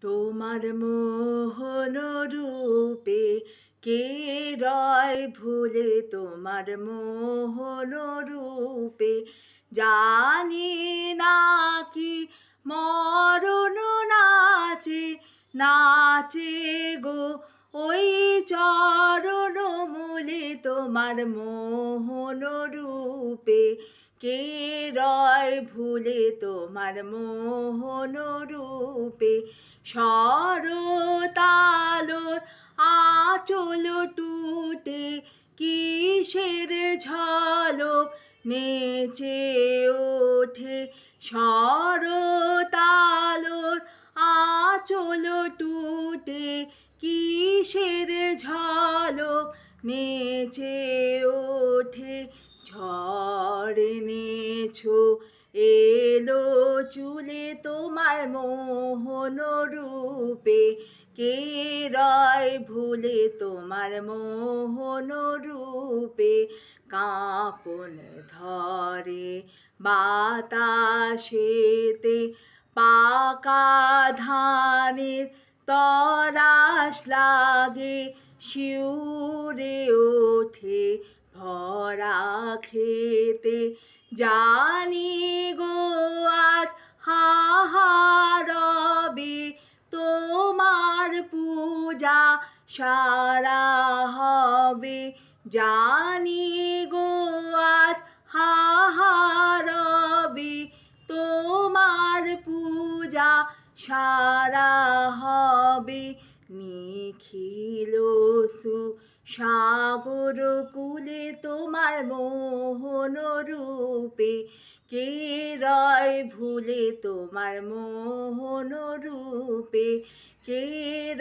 তোমার মোহন রূপে কে রয় ভুলে তোমার মোহন রূপে জানি না কি মরণ নাচে নাচে গো ওই চরণ মূলে তোমার মোহন রূপে কে রয় ভুলে তোমার মোহন রূপে শরতালোর আঁচল টুটে কিসের ঝলক নেচে ওঠে শরতালোর আঁচল টুটে কিসের ঝলক নেচে ওঠে ঝড় এনেছো এলো চুলে তোমার মোহন রূপে কে রয় ভুলে তোমার মোহন রূপে কাঁপন ধরে বাতাসেতে পাকা ধানের তরাস লাগে শিউরে ওঠে ভরা খেতে জানি গো আজ হাহারবে তোমার পূজা সারা হবে জানি গো আজ হাহারবে তোমার পূজা সারা হবে নিখিল সাগর কূলে তোমার মোহন রূপে কে রয় ভুলে তোমার মোহন রূপে কে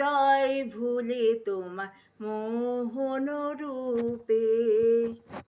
রয় ভুলে তোমার মোহন রূপে।